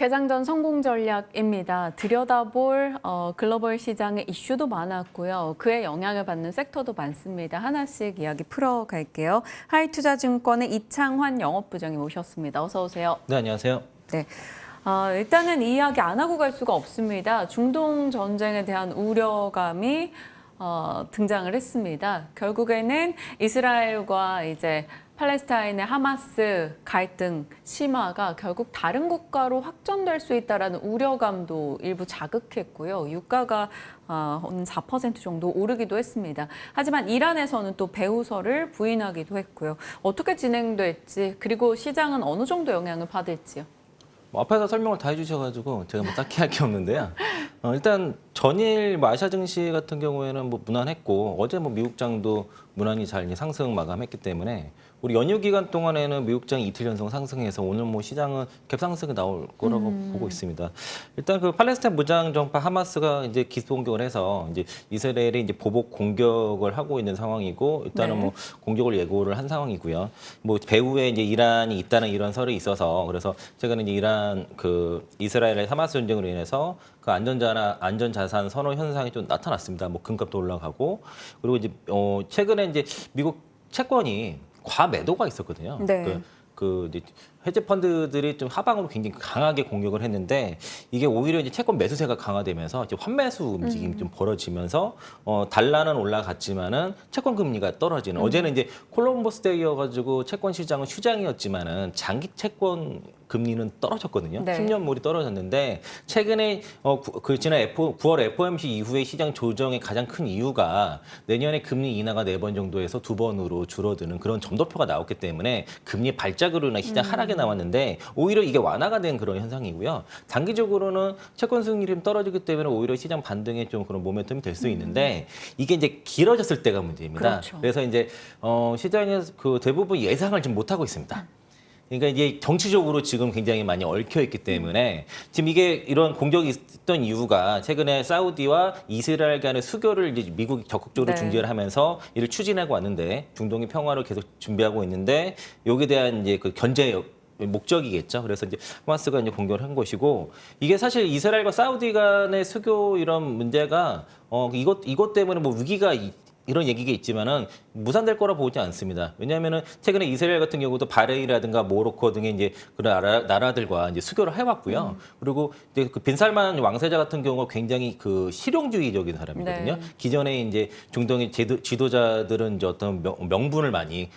개장전 성공 전략입니다. 들여다볼 글로벌 시장의 이슈도 많았고요. 그에 영향을 받는 섹터도 많습니다. 하나씩 이야기 풀어갈게요. 하이투자증권의 이창환 영업부장님 오셨습니다. 어서 오세요. 네, 안녕하세요. 네. 일단은 이 이야기 안 하고 갈 수가 없습니다. 중동 전쟁에 대한 우려감이 등장을 했습니다. 결국에는 이스라엘과 이제 팔레스타인의 하마스 갈등 심화가 결국 다른 국가로 확전될 수 있다라는 우려감도 일부 자극했고요. 유가가 한 4% 정도 오르기도 했습니다. 하지만 이란에서는 또 배후설을 부인하기도 했고요. 어떻게 진행될지 그리고 시장은 어느 정도 영향을 받을지요? 앞에서 설명을 다 해주셔가지고 제가 뭐 딱히 할 게 없는데요. 일단 전일 아시아 증시 같은 경우에는 뭐 무난했고 어제 뭐 미국장도 무난히 잘 상승 마감했기 때문에 우리 연휴 기간 동안에는 미국장이 이틀 연속 상승해서 오늘 뭐 시장은 갭상승이 나올 거라고 보고 있습니다. 일단 그 팔레스타인 무장 정파 하마스가 이제 기습 공격을 해서 이제 이스라엘이 이제 보복 공격을 하고 있는 상황이고 일단은 뭐 공격을 예고를 한 상황이고요. 뭐 배후에 이제 이란이 있다는 이런 설이 있어서 그래서 최근에 이제 이란 그 이스라엘의 하마스 전쟁으로 인해서 그 안전자산 선호 현상이 좀 나타났습니다. 뭐 금값도 올라가고 그리고 이제 최근에 이제 미국 채권이 과매도가 있었거든요. 네. 이제 해지 펀드들이 좀 하방으로 굉장히 강하게 공격을 했는데 이게 오히려 이제 채권 매수세가 강화되면서 이제 환매수 움직임이 좀 벌어지면서 달러는 올라갔지만은 채권 금리가 떨어지는 어제는 이제 콜럼버스 데이여가지고 채권 시장은 휴장이었지만은 장기 채권 금리는 떨어졌거든요. 네. 10년물이 떨어졌는데 최근에 지난 9월 FOMC 이후에 시장 조정의 가장 큰 이유가 내년에 금리 인하가 4번 정도에서 2번으로 줄어드는 그런 점도표가 나왔기 때문에 금리 발작으로 인한 시장 하락이 나왔는데 오히려 이게 완화가 된 그런 현상이고요. 단기적으로는 채권 수익률이 좀 떨어지기 때문에 오히려 시장 반등에 좀 그런 모멘텀이 될 수 있는데 이게 이제 길어졌을 때가 문제입니다. 그렇죠. 그래서 이제 시장에서 그 대부분 예상을 지금 못 하고 있습니다. 그러니까 이게 정치적으로 지금 굉장히 많이 얽혀 있기 때문에 지금 이게 이런 공격이 있었던 이유가 최근에 사우디와 이스라엘 간의 수교를 이제 미국이 적극적으로 중재를 하면서 이를 추진하고 왔는데 중동의 평화를 계속 준비하고 있는데 여기에 대한 이제 그 견제 목적이겠죠. 그래서 이제 하마스가 이제 공격을 한 것이고 이게 사실 이스라엘과 사우디 간의 수교 이런 문제가 이것 때문에 뭐 위기가 이런 얘기가 있지만은 무산될 거라 보지 않습니다. 왜냐하면은 최근에 이스라엘 같은 경우도 바레인이라든가 모로코 등의 이제 그런 나라들과 이제 수교를 해왔고요. 그리고 이제 그 빈살만 왕세자 같은 경우가 굉장히 그 실용주의적인 사람이거든요. 네. 기존에 이제 중동의 지도자들은 이제 어떤 명분을 많이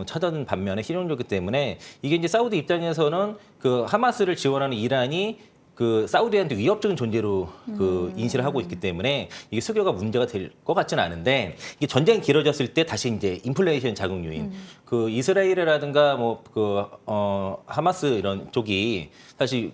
찾아는 반면에 실용적이기 때문에 이게 이제 사우디 입장에서는 그 하마스를 지원하는 이란이 그 사우디한테 위협적인 존재로 그 인식을 하고 있기 때문에 이게 수교가 문제가 될 것 같지는 않은데 이게 전쟁이 길어졌을 때 다시 이제 인플레이션 자극 요인 그 이스라엘이라든가 뭐 그 하마스 이런 쪽이 사실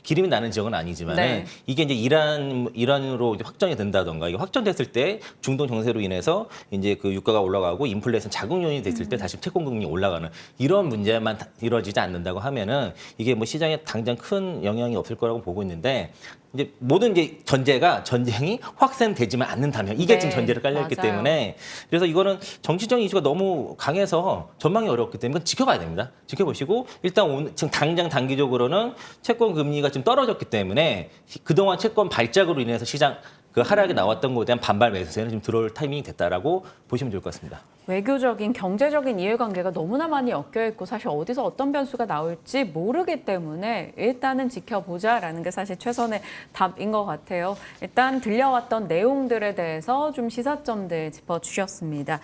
기름이 나는 지역은 아니지만은 네. 이게 이제 이란으로 이제 확정이 된다던가 이게 확정됐을 때 중동 정세로 인해서 이제 그 유가가 올라가고 인플레이션 자국 요인이 됐을 때 다시 채권 금리 올라가는 이런 문제만 이루어지지 않는다고 하면은 이게 뭐 시장에 당장 큰 영향이 없을 거라고 보고 있는데 이제 모든 이제 전쟁이 확산되지만 않는다면 이게 지금 전제를 깔려있기 맞아요. 때문에 그래서 이거는 정치적인 이슈가 너무 강해서 전망이 어렵기 때문에 지켜봐야 됩니다. 지켜보시고 일단 지금 당장 단기적으로는 채권 금리가 지금 떨어졌기 때문에 그동안 채권 발작으로 인해서 시장 그 하락이 나왔던 것에 대한 반발 매수세는 지금 들어올 타이밍이 됐다라고 보시면 좋을 것 같습니다. 외교적인, 경제적인 이해관계가 너무나 많이 엮여 있고 사실 어디서 어떤 변수가 나올지 모르기 때문에 일단은 지켜보자라는 게 사실 최선의 답인 것 같아요. 일단 들려왔던 내용들에 대해서 좀 시사점들 짚어주셨습니다.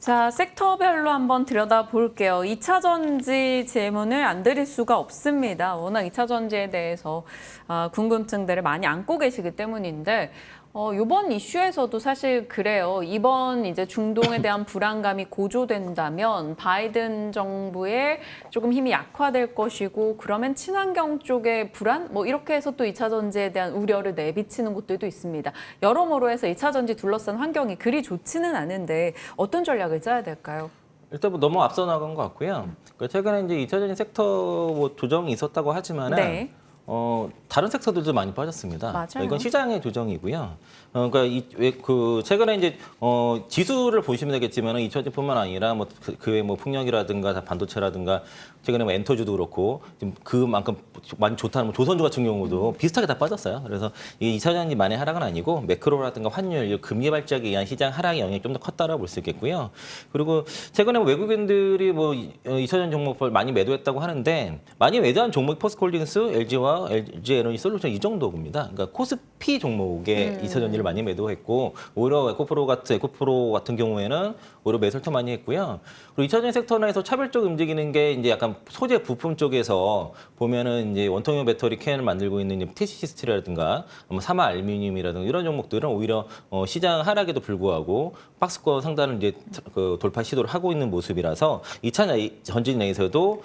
자, 섹터별로 한번 들여다볼게요. 2차 전지 질문을 안 드릴 수가 없습니다. 워낙 2차 전지에 대해서 궁금증들을 많이 안고 계시기 때문인데 이번 이슈에서도 사실 그래요. 이번 이제 중동에 대한 불안감이 고조된다면 바이든 정부의 조금 힘이 약화될 것이고 그러면 친환경 쪽의 불안? 뭐 이렇게 해서 또 2차 전지에 대한 우려를 내비치는 곳들도 있습니다. 여러모로 해서 2차 전지 둘러싼 환경이 그리 좋지는 않은데 어떤 전략을 짜야 될까요? 일단 뭐 너무 앞서 나간 것 같고요. 최근에 이제 2차 전지 섹터 뭐 조정이 있었다고 하지만은 네. 다른 섹터들도 많이 빠졌습니다. 맞아요. 이건 시장의 조정이고요. 그러니까 최근에 이제 지수를 보시면 되겠지만 이차전지뿐만 아니라 뭐 그 외 뭐 풍력이라든가 반도체라든가 최근에 뭐 엔터주도 그렇고 지금 그만큼 많이 좋다는 뭐 조선주 같은 경우도 비슷하게 다 빠졌어요. 그래서 이 2차전지 만의 하락은 아니고 매크로라든가 환율, 금리 발작에 의한 시장 하락의 영향이 좀 더 컸다라고 볼 수 있겠고요. 그리고 최근에 뭐 외국인들이 뭐 2차전 종목을 많이 매도했다고 하는데 많이 매도한 종목이 포스코홀딩스, LG와 LG 에너지 솔루션 이 정도입니다. 그러니까 코스피 종목에 2차전지를 많이 매도했고 오히려 에코프로 같은 경우에는 오히려 매수를 더 많이 했고요. 그리고 2차전지 섹터 내에서 차별적 움직이는 게 이제 약간 소재 부품 쪽에서 보면은 이제 원통형 배터리 캔을 만들고 있는 이제 TCC 스틸이라든가 사마 알루미늄이라든가 이런 종목들은 오히려 시장 하락에도 불구하고 박스권 상단을 이제 그 돌파 시도를 하고 있는 모습이라서 2차 전지 내에서도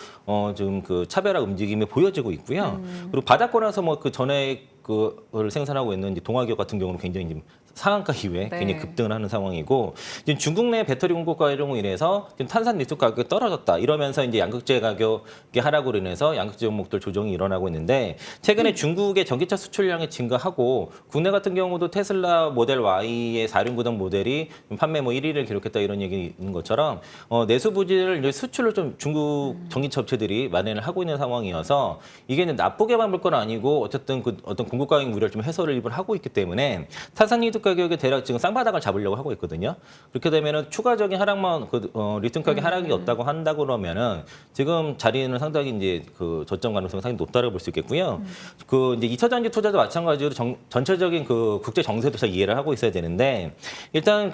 좀 그 차별화 움직임이 보여지고 있고요. 그리고 바닥권에서 뭐 그 전에 그를 생산하고 있는 이제 동아기업 같은 경우는 굉장히 지금 상한가 이후에 네. 굉장히 급등을 하는 상황이고 지금 중국 내 배터리 공급 과로 인해서 지금 탄산 리튬 가격이 떨어졌다 이러면서 이제 양극재 가격이 하락으로 인해서 양극재 종목들 조정이 일어나고 있는데 최근에 중국의 전기차 수출량이 증가하고 국내 같은 경우도 테슬라 모델 Y의 4륜구동 모델이 판매 뭐 1위를 기록했다 이런 얘기 있는 것처럼 내수 부지를 이제 수출을 좀 중국 전기차 업체들이 마련을 하고 있는 상황이어서 이게 이제 나쁘게만 볼 건 아니고 어쨌든 그 어떤 공급 가격 우려를 좀 해소를 일부러 하고 있기 때문에 탄산 리튬 가격이 대략 지금 쌍바닥을 잡으려고 하고 있거든요. 그렇게 되면은 추가적인 하락만 리튬 가격 하락이 없다고 한다고 그러면은 지금 자리는 상당히 이제 그 저점 가능성이 상당히 높다고 볼 수 있겠고요. 그 이제 2차 전지 투자도 마찬가지로 전체적인 그 국제 정세도 잘 이해를 하고 있어야 되는데 일단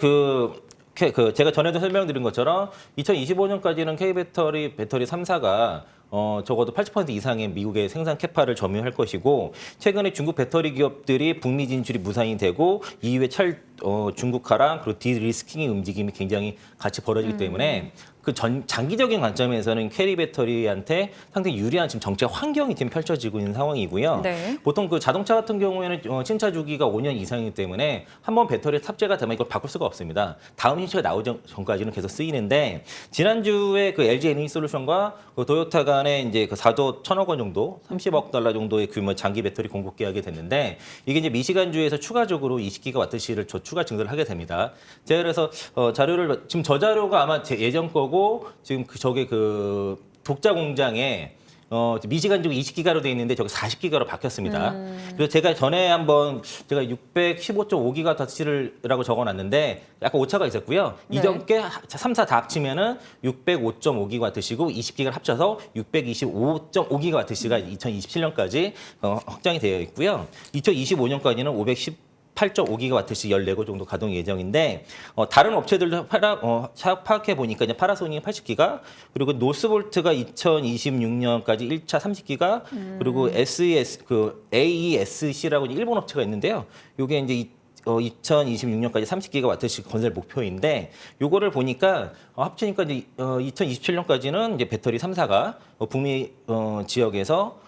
제가 전에도 설명드린 것처럼 2025년까지는 K배터리 3사가 적어도 80% 이상의 미국의 생산 캐파를 점유할 것이고 최근에 중국 배터리 기업들이 북미 진출이 무산이 되고 이후에 중국화랑 그리고 디리스킹의 움직임이 굉장히 같이 벌어지기 때문에 그 장기적인 관점에서는 캐리 배터리한테 상당히 유리한 지금 정책 환경이 지금 펼쳐지고 있는 상황이고요. 네. 보통 그 자동차 같은 경우에는 신차 주기가 5년 이상이기 때문에 한번 배터리 탑재가 되면 이걸 바꿀 수가 없습니다. 다음 신차가 나오기 전까지는 계속 쓰이는데 지난주에 그 LG 에너지 솔루션과 그 도요타 간에 이제 그 4조 1,000억 원 정도, 30억 달러 정도의 규모 장기 배터리 공급 계약이 됐는데 이게 이제 미시간주에서 추가적으로 20기가와트시를 추가 증설을 하게 됩니다. 제가 그래서 자료를 지금 저 자료가 아마 제 예전 거고 지금 저게 그 독자 공장에 미시간주 20기가로 돼 있는데 저게 40기가로 바뀌었습니다. 그래서 제가 전에 한번 제가 615.5기가와트시라고 적어놨는데 약간 오차가 있었고요. 네. 이전 게 3사 다 합치면은 605.5기가와트시고 20기가를 합쳐서 625.5기가와트시가 2027년까지 확장이 되어 있고요. 2025년까지는 8.5기가와트씩 14곳 정도 가동 예정인데 다른 업체들도 파악해 보니까 이제 파라소닉 80기가 그리고 노스볼트가 2026년까지 1차 30기가 그리고 AESC라고 일본 업체가 있는데요. 이게 이제 2026년까지 30기가와트씩 건설 목표인데 요거를 보니까 합치니까 이제 2027년까지는 이제 배터리 3사가 북미 지역에서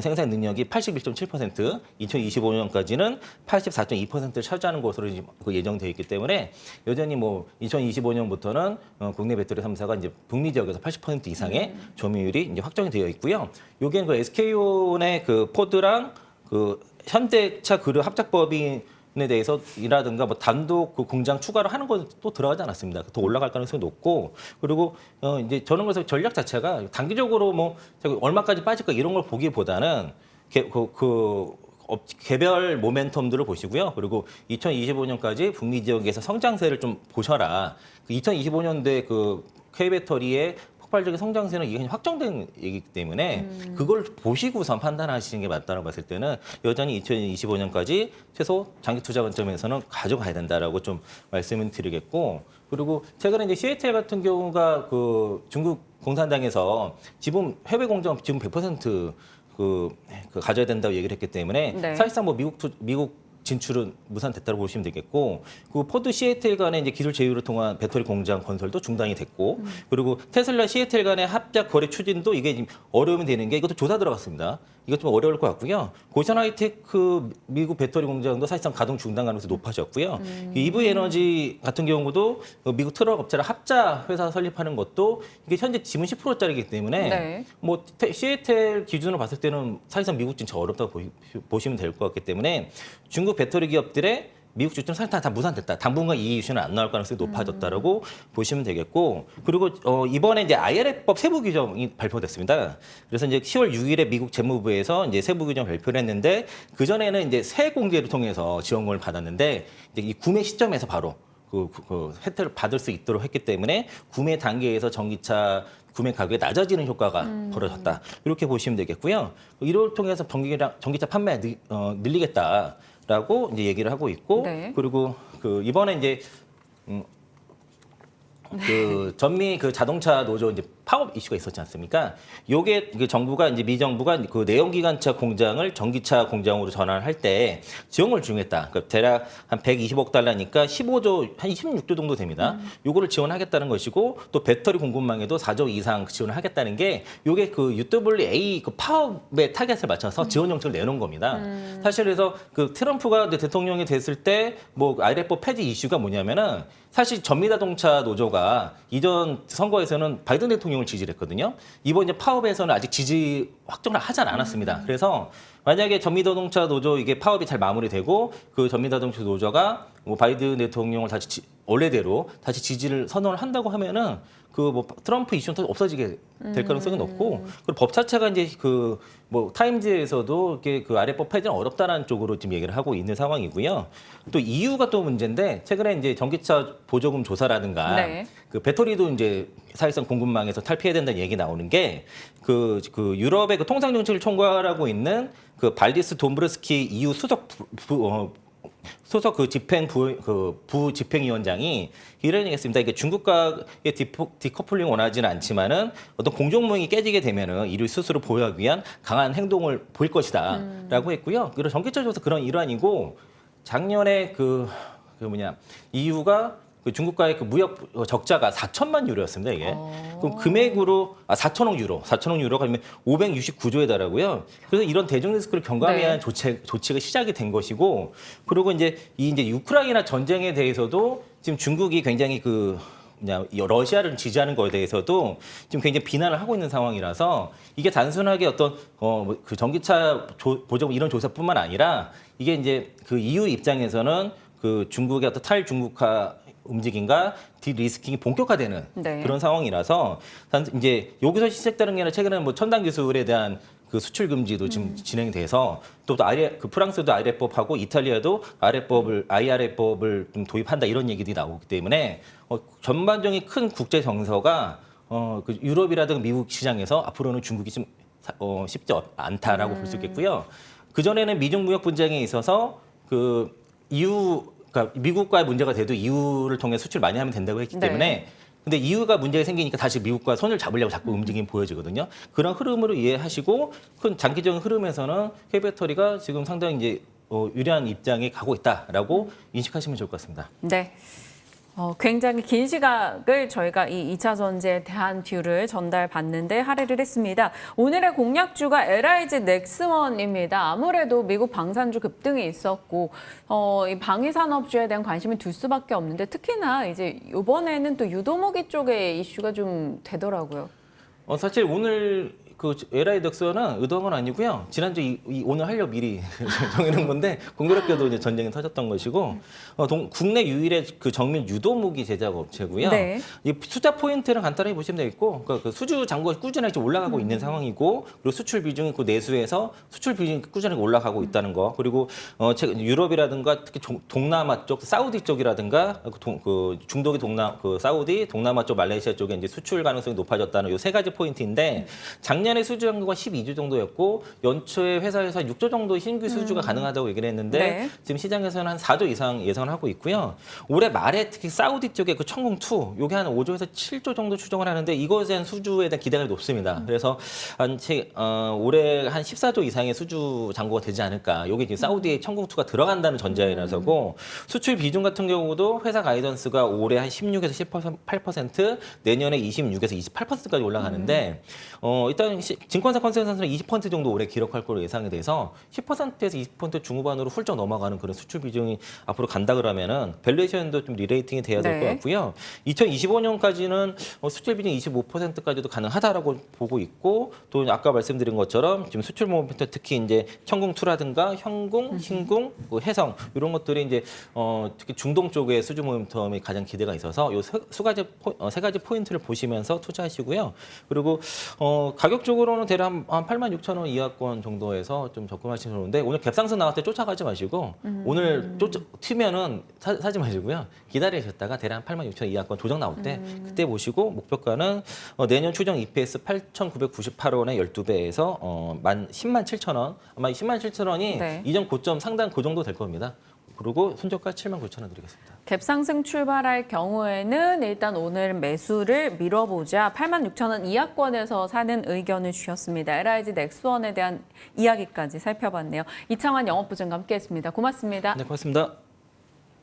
생산 능력이 81.7%, 2025년까지는 84.2%를 차지하는 것으로 예정되어 있기 때문에 여전히 뭐 2025년부터는 국내 배터리 3사가 이제 북미 지역에서 80% 이상의 점유율이 이제 확정이 되어 있고요. 요게 그 SK온의 그 포드랑 그 현대차 그룹 합작법인에 대해서 이라든가 뭐 단독 그 공장 추가를 하는 건 또 들어가지 않았습니다. 더 올라갈 가능성이 높고 그리고 이제 저는 그래서 전략 자체가 단기적으로 뭐 얼마까지 빠질까 이런 걸 보기보다는 개별 모멘텀들을 보시고요. 그리고 2025년까지 북미 지역에서 성장세를 좀 보셔라. 2025년도에 그 K배터리의 폭발적인 성장세는 이게 확정된 얘기이기 때문에 그걸 보시고선 판단하시는 게 맞다고 봤을 때는 여전히 2025년까지 최소 장기 투자 관점에서는 가져가야 된다라고 좀 말씀을 드리겠고 그리고 최근에 이제 CATL 같은 경우가 그 중국 공산당에서 지분 해외 공장 지분 100% 그 가져야 된다고 얘기를 했기 때문에 네. 사실상 뭐 미국 진출은 무산됐다고 보시면 되겠고 그 포드 CATL 간의 이제 기술 제휴를 통한 배터리 공장 건설도 중단이 됐고 그리고 테슬라 CATL 간의 합작 거래 추진도 이게 지금 어려움이 되는 게 이것도 조사 들어갔습니다. 이거 좀 어려울 것 같고요. 고션 하이테크 미국 배터리 공장도 사실상 가동 중단 가능성이 높아졌고요. EV 에너지 같은 경우도 미국 트럭 업체랑 합자 회사 설립하는 것도 이게 현재 지분 10%짜리이기 때문에 네. 뭐 시애틀 기준으로 봤을 때는 사실상 미국 진짜 어렵다고 보시면 될 것 같기 때문에 중국 배터리 기업들의 미국 주주는 사실 다 무산됐다. 당분간 이 이슈는 안 나올 가능성이 높아졌다라고 보시면 되겠고, 그리고 이번에 이제 IRA법 세부 규정이 발표됐습니다. 그래서 이제 10월 6일에 미국 재무부에서 이제 세부 규정 발표를 했는데, 그 전에는 이제 세 공개를 통해서 지원금을 받았는데, 이제 이 구매 시점에서 바로 그 혜택을 받을 수 있도록 했기 때문에 구매 단계에서 전기차 구매 가격이 낮아지는 효과가 벌어졌다. 이렇게 보시면 되겠고요. 이를 통해서 전기차 판매 늘리겠다라고 이제 얘기를 하고 있고, 네. 그리고 그 이번에 이제 그 전미 그 자동차 노조 이제 파업 이슈가 있었지 않습니까? 요게 그 정부가 이제 미 정부가 그 내연기관차 공장을 전기차 공장으로 전환할 때 지원을 주겠다. 그러니까 대략 한 120억 달러니까 15조 한 26조 정도 됩니다. 요거를 지원하겠다는 것이고, 또 배터리 공급망에도 4조 이상 지원을 하겠다는 게 요게 그 UAA 그 파업의 타겟을 맞춰서 지원 정책을 내놓은 겁니다. 사실 그래서 그 트럼프가 대통령이 됐을 때 뭐 IRA법 폐지 이슈가 뭐냐면은 사실 전미자동차 노조가 이전 선거에서는 바이든 대통령을 지지를 했거든요. 이번 이제 파업에서는 아직 지지 확정을 하지 않았습니다. 그래서 만약에 전미자동차 노조 이게 파업이 잘 마무리되고 그 전미자동차 노조가 뭐 바이든 대통령을 다시 원래대로 다시 지지를 선언을 한다고 하면은 그 뭐 트럼프 이슈는 또 없어지게 될 가능성이 높고, 그리고 법 자체가 이제 그 뭐 타임즈에서도 이렇게 그 아래법 폐지는 어렵다라는 쪽으로 지금 얘기를 하고 있는 상황이고요. 또 EU가 또 문제인데, 최근에 이제 전기차 보조금 조사라든가 네. 그 배터리도 이제 사실상 공급망에서 탈피해야 된다는 얘기 나오는 게 그 유럽의 그 통상 정책을 총괄하고 있는 그 발디스 돈브르스키 EU 소속 그 부집행위원장이 이런 얘기했습니다. 이게 중국과의 디커플링 원하지는 않지만은 어떤 공정무역이 깨지게 되면은 이를 스스로 보호하기 위한 강한 행동을 보일 것이다라고 했고요. 그리고 전기차 조사 그런 일환이고, 작년에 EU가 그 중국과의 그 무역 적자가 4천만 유로였습니다, 이게. 그럼 금액으로 4천억 유로가 그러면 569조에 달하고요. 그래서 이런 대중 리스크를 경감해야 하는 조치가 시작이 된 것이고, 그리고 이제 우크라이나 전쟁에 대해서도 지금 중국이 굉장히 러시아를 지지하는 거에 대해서도 지금 굉장히 비난을 하고 있는 상황이라서, 이게 단순하게 어떤 그 전기차 보조금 이런 조사뿐만 아니라 이게 이제 그 EU 입장에서는 그 중국의 어떤 탈중국화 움직임과 디리스킹이 본격화되는 네. 그런 상황이라서, 이제 여기서 시작되는 게 아니라 최근에 뭐 첨단 기술에 대한 그 수출 금지도 지금 진행이 돼서, 또 그 프랑스도 IRA법하고 이탈리아도 IRA법을 좀 도입한다 이런 얘기들이 나오기 때문에 전반적인 큰 국제 정서가 그 유럽이라든가 미국 시장에서 앞으로는 중국이 좀 쉽지 않다라고 볼 수 있겠고요. 그 전에는 미중 무역 분쟁에 있어서 그 그러니까 미국과의 문제가 돼도 EU를 통해 수출 많이 하면 된다고 했기 네. 때문에, 근데 EU가 문제가 생기니까 다시 미국과 손을 잡으려고 자꾸 움직임이 보여지거든요. 그런 흐름으로 이해하시고, 큰 장기적인 흐름에서는 K배터리가 지금 상당히 이제 유리한 입장에 가고 있다라고 인식하시면 좋을 것 같습니다. 네. 굉장히 긴 시각을 저희가 이 2차 전지에 대한 뷰를 전달받는데 할애를 했습니다. 오늘의 공략주가 LIG 넥스원입니다. 아무래도 미국 방산주 급등이 있었고 이 방위산업주에 대한 관심이 둘 수밖에 없는데, 특히나 이제 이번에는 또 유도모기 쪽의 이슈가 좀 되더라고요. 사실 오늘 그 LI 넥스원은 의도한 건 아니고요. 지난주 오늘 하려고 미리 정해놓은 건데, 공교롭게도 이제 전쟁이 터졌던 것이고, 국내 유일의 그 정밀 유도무기 제작 업체고요. 네. 이 투자 포인트는 간단하게 보시면 되겠고, 그러니까 그 수주 잔고가 꾸준하게 지금 올라가고 있는 상황이고, 그리고 수출 비중이 그 내수에서 수출 비중이 꾸준하게 올라가고 있다는 거, 그리고 유럽이라든가 특히 동남아 쪽, 사우디 쪽이라든가 그 중동의 사우디, 동남아 쪽, 말레이시아 쪽에 이제 수출 가능성이 높아졌다는 이 세 가지 포인트인데, 작년에 수주 잔고가 12조 정도였고, 연초에 회사에서 6조 정도 신규 수주가 가능하다고 얘기를 했는데, 네. 지금 시장에서는 한 4조 이상 예상을 하고 있고요. 올해 말에 특히 사우디 쪽에 그 천궁2, 요게 한 5조에서 7조 정도 추정을 하는데, 이것에 대한 수주에 대한 기대가 높습니다. 그래서 올해 한 14조 이상의 수주 잔고가 되지 않을까. 요게 지금 사우디에 천궁2가 들어간다는 전제라서고, 수출 비중 같은 경우도 회사 가이던스가 올해 한 16에서 18%, 내년에 26에서 28%까지 올라가는데, 일단 지금 증권사 컨센서스는 20% 정도 올해 기록할 걸로 예상이 돼서 10%에서 20% 중후반으로 훌쩍 넘어가는 그런 수출 비중이 앞으로 간다 그러면은 밸류에이션도 좀 리레이팅이 돼야 될 것 네. 같고요. 2025년까지는 수출 비중 25%까지도 가능하다라고 보고 있고 또 아까 말씀드린 것처럼 지금 수출 모멘트 특히 이제 청궁2라든가 형궁, 신궁, 뭐 해성 이런 것들이 이제 특히 중동 쪽의 수주 모멘텀이 가장 기대가 있어서 요 세 가지 포인트를 보시면서 투자하시고요. 그리고 가격적으로는 대략 한 86,000원 이하권 정도에서 좀 접근하시면 좋은데 오늘 갭상승 나왔을 때 쫓아가지 마시고 오늘 튀면은 사지 마시고요. 기다리셨다가 대략 한 86,000원 이하권 조정 나올 때 그때 보시고 목표가는 내년 추정 EPS 8,998원에 12배에서 107,000원 아마 107,000원이 네. 이전 고점 상단 그 정도 될 겁니다. 그리고 손절가 79,000원 드리겠습니다. 갭상승 출발할 경우에는 일단 오늘 매수를 밀어보자 86,000원 이하권에서 사는 의견을 주셨습니다. LIG 넥스원에 대한 이야기까지 살펴봤네요. 이창환 영업부장과 함께했습니다. 고맙습니다. 네, 고맙습니다.